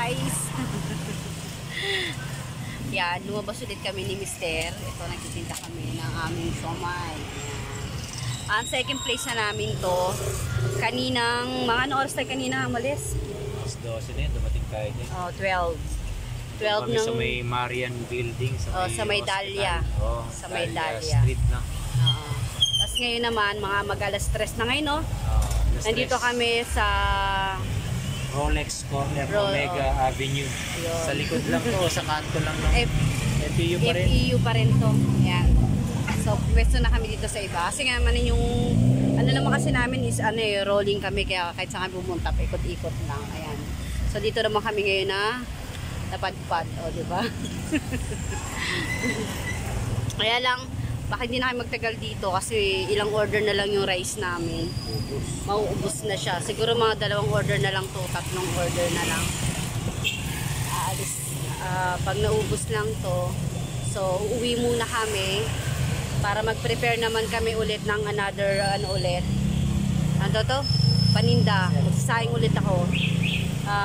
guys. Yan, lumabas ulit kami ni Mister. Ito, nagtitinda kami ng aming siomai. Ang second place na namin to. Kaninang, mga ano oras tayo kanina umalis? 12 na yun, dumating tayo din. Oh, 12. 12 kami ng... sa may Marian Building. Sa may Dahlia. Oh, sa may Dahlia Street na. Tapos ngayon naman, mga mag-alas 3 na ngayon, no? Nandito kami sa... Rolex Corner, Omega Avenue. Ayun. Sa likod lang to, sa kanto lang ng FEU pa rin. FEU pa rin to. Yan. So, pwesto na kami dito sa iba. Kasi nga naman yung, ano naman kasi namin is, rolling kami. Kaya kahit saan kami pumunta, ikot-ikot lang. Ayan. So, dito naman kami ngayon na napadpad. O, diba? Kaya lang, bakit hindi na kayo magtagal dito kasi ilang order na lang yung rice namin. Mauubos na siya. Siguro mga 2 order na lang to, 3 order na lang. Pag naubos lang to, so uuwi muna kami para mag-prepare naman kami ulit ng another ano to? Paninda. Magsasaing ulit ako.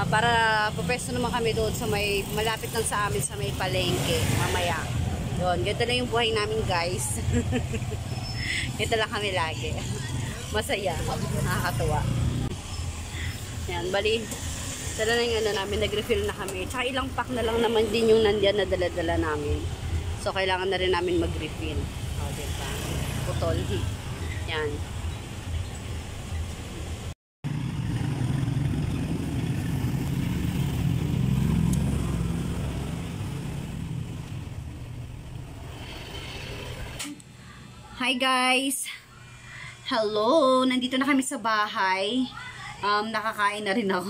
Para pupesto naman kami doon sa may malapit lang sa amin sa may palengke mamaya. Yun, ganito lang yung buhay namin guys. Ganito lang kami lagi. Masaya, nakakatuwa. Yan, bali, dala na yung namin, nag-refill na kami. Tsaka ilang pack na lang naman din yung nandiyan na dala-dala namin. So, kailangan na rin namin mag-refill. O, diba? Putol. Yan. Hi guys! Hello! Nandito na kami sa bahay. Nakakain na rin ako.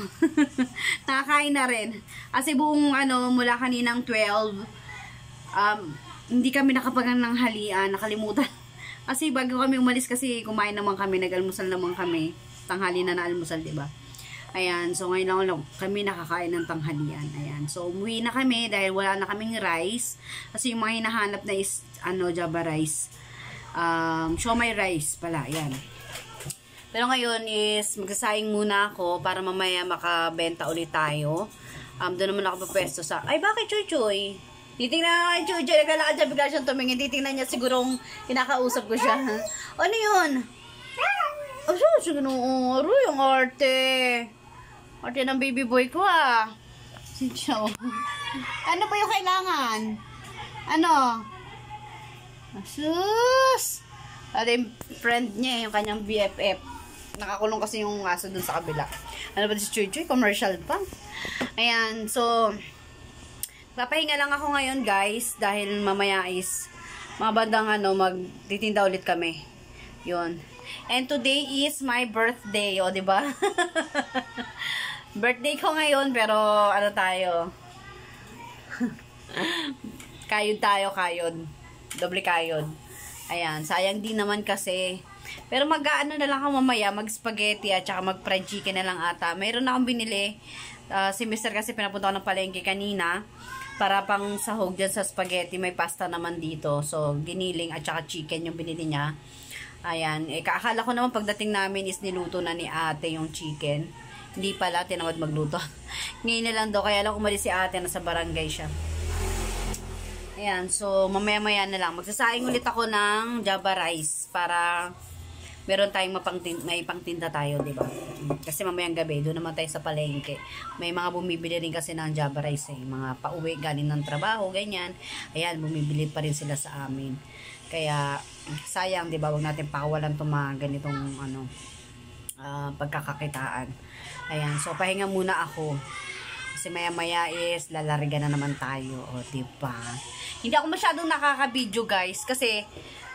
Nakakain na rin. Kasi buong mula kaninang 12, hindi kami nakapagang ng halian. Nakalimutan. Kasi bago kami umalis kasi kumain naman kami. Nag-almusal naman kami. Tanghali na almusal, diba? Ayan. So ngayon lang kami nakakain ng tanghalian. Ayan. So umuwi na kami dahil wala na kaming rice. Kasi yung mga hinahanap na is Java rice. Siomai rice pala, yan. Pero ngayon is magsasaing muna ako para mamaya makabenta ulit tayo. Doon naman ako papwesto sa... Ay, bakit Chuy? Titingnan na kay Chuy. Naglalakad siya, bigla siyang tumingin. Titingnan niya sigurong kinakausap ko siya. Ano yun? Siguro yung arte. Arte ng baby boy ko Sincho. Ano ba yung kailangan? Ano? Sus! At yung friend niya, yung kanyang BFF. Nakakulong kasi yung aso dun sa kabila. Ano ba si Chuy? Commercial pa. Ayan, so papahinga lang ako ngayon guys. Dahil mamaya is mga bandang magtitinda ulit kami. Yun. And today is my birthday. O, diba? Birthday ko ngayon, pero tayo? Kayod. Doble kayod. Ayan, sayang din naman kasi. Pero mag-aano na lang ako mamaya, mag-spaghetti at saka mag-fried chicken na lang ata. Mayroon na akong binili. Si Mr. kasi pinapunta ko ng palengke kanina para pang sahog dyan sa spaghetti. May pasta naman dito. So, giniling at saka chicken yung binili niya. Ayan, kaakala ko naman pagdating namin is niluto na ni ate yung chicken. Hindi pala, tinawad magluto. Ngayon na lang daw, kaya lang umalis si ate, nasa barangay siya. Ayan, so mamaya-maya na lang. Magsasaing ulit ako ng Java rice para meron tayong may pangtinda tayo, diba? Kasi mamayang gabi, doon naman tayo sa palengke. May mga bumibili rin kasi ng Java rice mga pauwi galing ng trabaho, ganyan. Ayan, bumibili pa rin sila sa amin. Kaya sayang, diba? Huwag natin pakawalan itong mga ganitong pagkakakitaan. Ayan, so pahinga muna ako. Kasi maya-maya is lalarga na naman tayo, o diba? Hindi ako masyadong nakaka-video guys kasi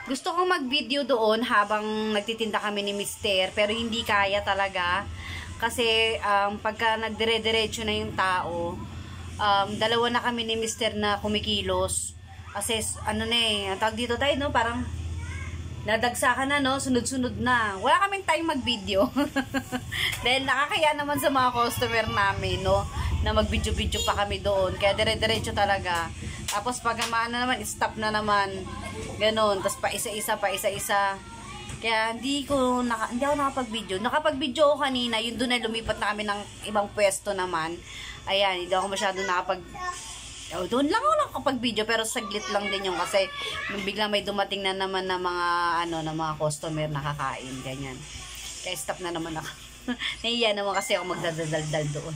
gusto kong mag-video doon habang nagtitinda kami ni Mister, pero hindi kaya talaga kasi pagka nagdire-diretso na yung tao, dalawa na kami ni Mister na kumikilos kasi ang tawag dito tayo, no? Parang nadagsakan na, no? Sunod-sunod na. Wala kaming time mag-video. Dahil nakakaya naman sa mga customer namin, no? Na mag-video-video pa kami doon. Kaya dire-diretso talaga. Tapos pag maano naman, stop na naman. Ganon. Tapos pa isa-isa. Kaya hindi ako nakapag-video. Nakapag-video ako kanina. Yun doon na lumipat na kami ng ibang pwesto naman. Ayan, hindi ako masyado nakapag... Oh, doon lang ako kapag video pero saglit lang din yung kasi biglang may dumating na naman na mga na mga customer nakakain ganyan. Kaya stop na naman ako. Nahiya naman kasi ako magdadaldal doon.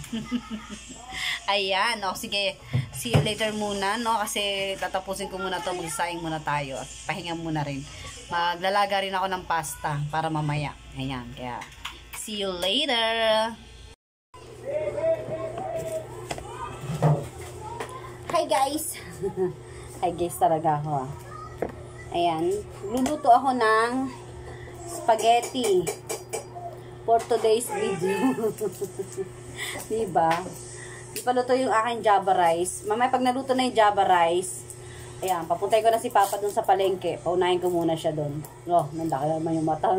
Ayan, sige. See you later muna, no? Kasi tatapusin ko muna to, magsasaing muna tayo at pahinga muna rin. Maglalaga rin ako ng pasta para mamaya. Ayan, kaya see you later. Hi guys! Hi guys talaga ako. Ayan, luluto ako ng spaghetti for today's video. Diba? Di pa luto yung aking Java rice. Mamaya pag naluto na yung Java rice, ayan, papuntay ko na si Papa dun sa palengke. Paunahin ko muna siya dun. Oh, nandaki naman yung mata.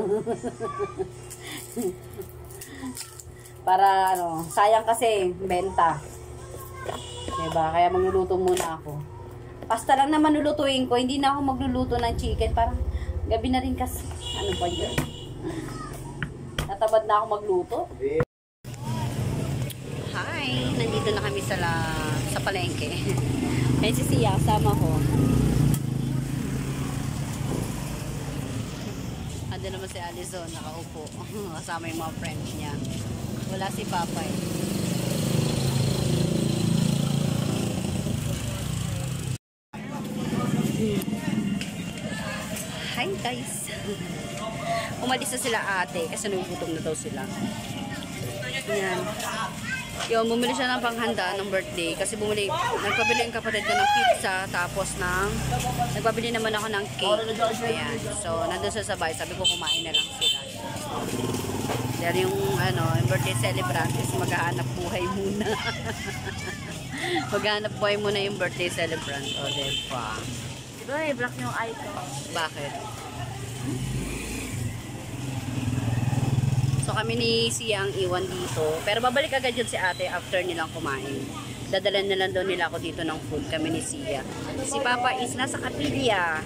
Para sayang kasi benta. Diba? Kaya magluluto muna ako. Pasta lang naman lulutuin ko. Hindi na ako magluluto ng chicken. Parang gabi na rin kasi. Ano pa yun? Natabad na ako magluto. Hi! Nandito na kami sa palengke. Ayan si Sia, kasama ko. Ando naman si Alison, nakaupo. Kasama yung mga friends niya. Wala si Papa eh. Hi guys! Umalis na sila ate kasi nagugutom na daw sila. Yan. Yung bumili siya ng panghanda ng birthday kasi nagpabili yung kapatid ko ng pizza tapos nagpabili naman ako ng cake. Ayan. So, nandun sa sabay. Sabi ko kumain na lang sila. Dahil yung birthday celebrant is maghahanap buhay muna. Maghahanap buhay muna yung birthday celebrant. O, diba? Diba, i-block yung icon. Bakit? So kami ni Sia ang iwan dito. Pero babalik agad yun si ate after nilang kumain. Dadalan na lang daw nila ako dito ng food, kami ni Sia. Si Papa is nasa kapilya.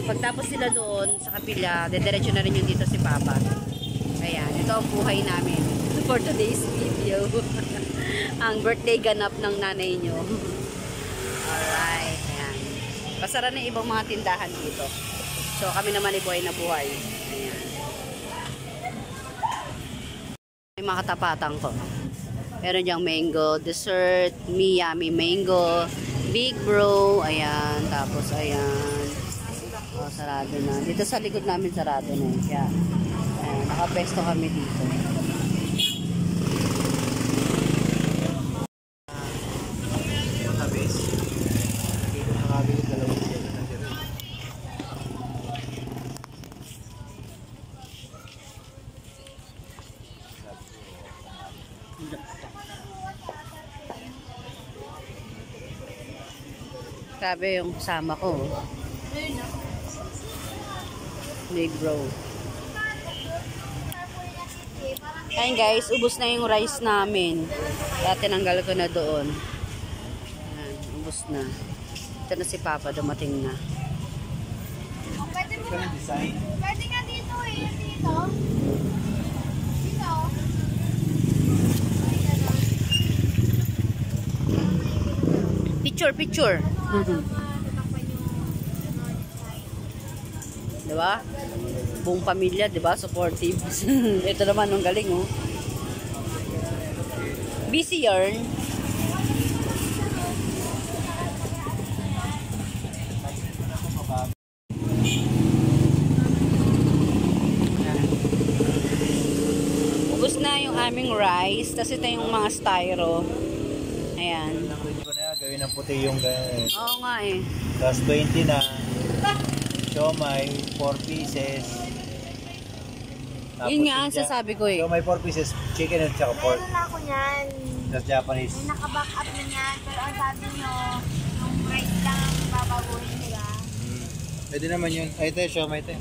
Pagtapos sila doon sa kapilya, dediretso na rin yung dito si Papa. Ayan, ito ang buhay namin for today's video. Ang birthday ganap ng nanay nyo. Alright, ayan. Pasara na ibang mga tindahan dito. So kami naman ay buhay na buhay. Ayan. May mga katapatan ko. Meron diyang mango dessert, Miyami mango, Big Bro, ayan, tapos ayan. Oh, sarado na. Dito sa likod namin sarado na. Kaya, ayan, nakapesto kami dito. Grabe yung kasama ko. Big Bro. Ayan guys, ubos na yung rice namin. Kaya tinanggal ko na doon. Ayan, ubos na. Ito na si Papa, dumating na. Pwede nga dito eh. Dito. Dito. Picture. Diba? Buong pamilya, diba? Supportive. Ito naman, ang galing, oh. Busy yarn. Ubus na yung aming rice. Tapos ito yung mga styro. Ayan. Gawin ng puti yung ganyan. Oo nga eh. Tapos 20 na. Siomay, 4 pieces. Tapos Yun nga ang sasabi ko eh. Siomay 4 pieces, chicken at saka pork. Meron na ako niyan. Tapos Japanese. May nakaback up na niyan. Pero ang sabi nyo, yung price lang ang babaguhin nila. Pwede naman yun. Ay, ito yung siomay ito.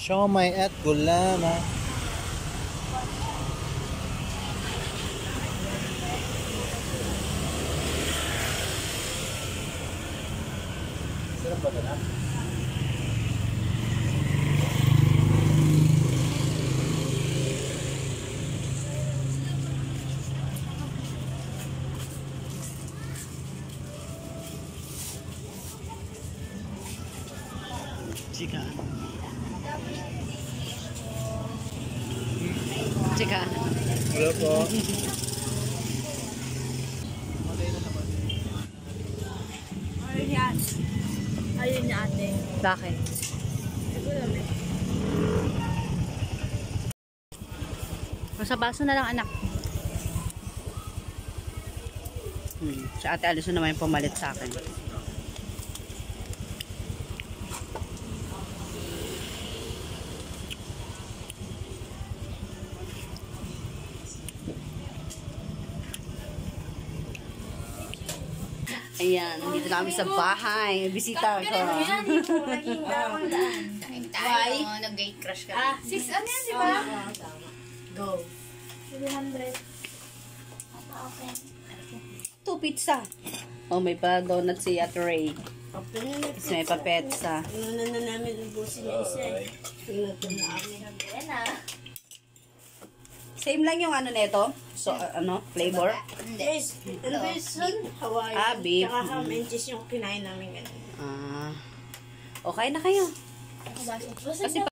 Siomay at gulama. Sarap ba ito na? Tsaka. Hello po. Ayun yan. Ayun niya ate. Bakit? Sa baso na lang, anak. Si Ate Alison naman yung pumalit sa akin. Ayan, dito na kami sa bahay. Bisita ko. Why? Nag-gate crush ka. 6 ano yan, di ba? Go. 700. Okay. 2 pizza. Oh, may pa donut si Ate Ray. Kasi may pa pizza. Inuna na namin ubusin na isa eh. Pinuto na kami. Yan ah. Same lang yung ano nito. So, ano, flavor. Yes, ano ba yun? Hawaii. Beef. Tsaka ham and cheese yung kinain namin ganun. Okay na kayo. Baso. Kasi